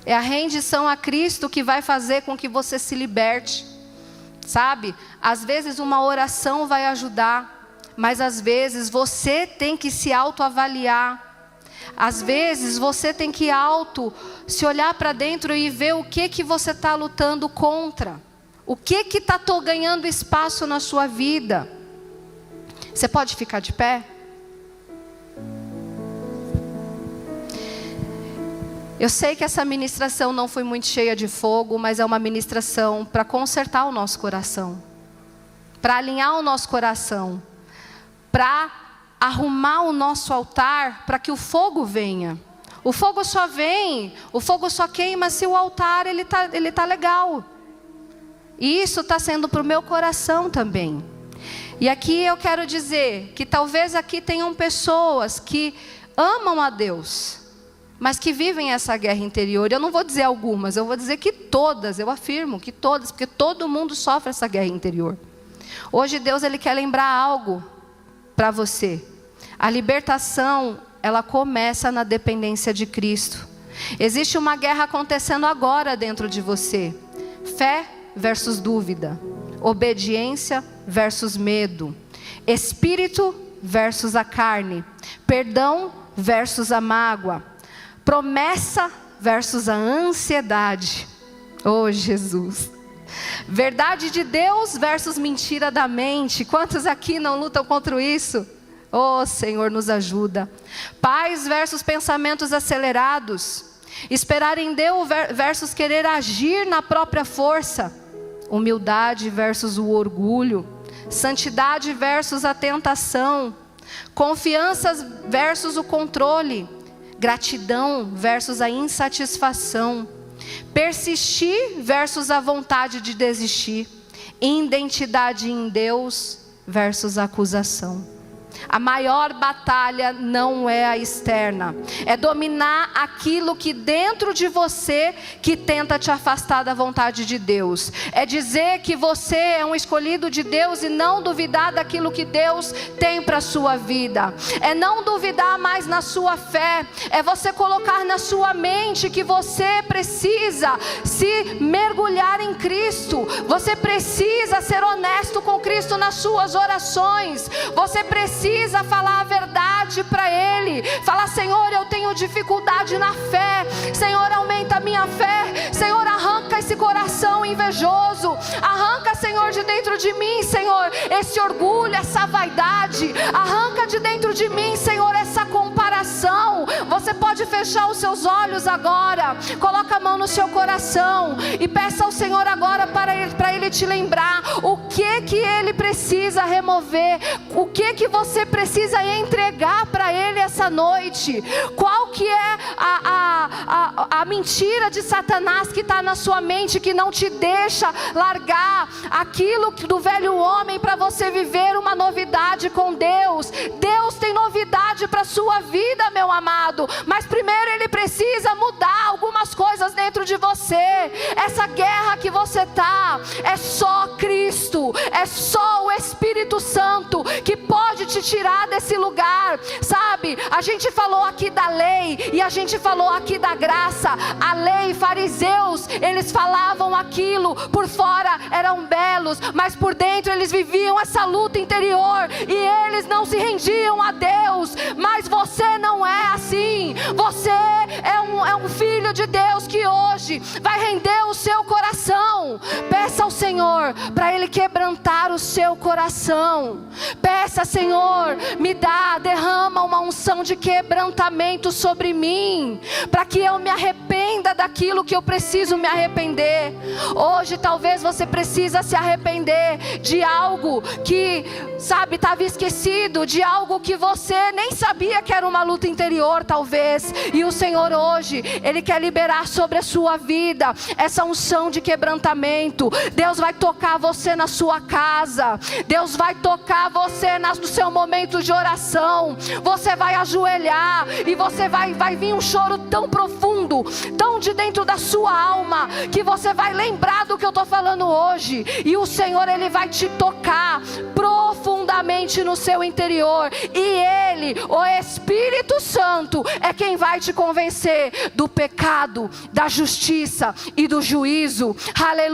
É a rendição a Cristo que vai fazer com que você se liberte. Sabe? Às vezes uma oração vai ajudar, mas às vezes você tem que se autoavaliar. Às vezes você tem que se olhar para dentro e ver o que você está lutando contra. O que está ganhando espaço na sua vida. Você pode ficar de pé? Eu sei que essa ministração não foi muito cheia de fogo, mas é uma ministração para consertar o nosso coração. Para alinhar o nosso coração. Para arrumar o nosso altar para que o fogo venha. O fogo só vem, o fogo só queima se o altar ele tá legal. E isso está sendo para o meu coração também. E aqui eu quero dizer que talvez aqui tenham pessoas que amam a Deus, mas que vivem essa guerra interior. Eu não vou dizer algumas, eu vou dizer que todas, eu afirmo que todas, porque todo mundo sofre essa guerra interior. Hoje Deus ele quer lembrar algo para você. A libertação, ela começa na dependência de Cristo. Existe uma guerra acontecendo agora dentro de você. Fé versus dúvida. Obediência versus medo. Espírito versus a carne. Perdão versus a mágoa. Promessa versus a ansiedade. Oh, Jesus. Verdade de Deus versus mentira da mente. Quantos aqui não lutam contra isso? Oh, Senhor, nos ajuda. Paz versus pensamentos acelerados. Esperar em Deus versus querer agir na própria força. Humildade versus o orgulho. Santidade versus a tentação. Confiança versus o controle. Gratidão versus a insatisfação. Persistir versus a vontade de desistir. Identidade em Deus versus a acusação. A maior batalha não é a externa, é dominar aquilo que dentro de você que tenta te afastar da vontade de Deus. É dizer que você é um escolhido de Deus e não duvidar daquilo que Deus tem para a sua vida. É não duvidar mais na sua fé, é você colocar na sua mente que você precisa se mergulhar em Cristo. Você precisa ser honesto com Cristo nas suas orações. Você precisa falar a verdade para Ele. Falar: Senhor, eu tenho dificuldade na fé. Senhor, aumenta a minha fé. Senhor, arranca esse coração invejoso. Arranca, Senhor, de dentro de mim, Senhor, esse orgulho, essa vaidade. Arranca de dentro de mim, Senhor, essa comparação. Você pode fechar os seus olhos agora. Coloca a mão no seu coração e peça ao Senhor agora para Ele te lembrar o que Ele precisa remover. O que você precisa entregar para Ele essa noite. Qual que é a mentira de Satanás que está na sua mente, que não te deixa largar aquilo do velho homem para você viver uma novidade com Deus. Deus tem novidade para a sua vida, meu amado, mas primeiro Ele precisa mudar algumas coisas dentro de você. Essa guerra que você está, é só Cristo, é só o Espírito Santo que pode te tirar desse lugar, sabe? A gente falou aqui da lei e a gente falou aqui da graça. A lei, fariseus, eles falavam aquilo, por fora eram belos, mas por dentro eles viviam essa luta interior e eles não se rendiam a Deus. Mas você não é assim. Você é um filho de Deus que hoje vai render o seu coração. Peça ao Senhor para Ele quebrantar o seu coração. Peça: Senhor, derrama uma unção de quebrantamento sobre mim, para que eu me arrependa daquilo que eu preciso me arrepender. Hoje talvez você precisa se arrepender de algo que, sabe, estava esquecido, de algo que você nem sabia que era uma luta interior talvez, e o Senhor hoje, Ele quer liberar sobre a sua vida essa unção de quebrantamento. Deus vai tocar você na sua casa, Deus vai tocar você no seu momento de oração. Você vai ajoelhar e você vai vir um choro tão profundo, tão de dentro da sua alma, que você vai lembrar do que eu estou falando hoje, e o Senhor, Ele vai te tocar profundamente no seu interior, e Ele, o Espírito Santo, é quem vai te convencer do pecado, da justiça e do juízo. Aleluia.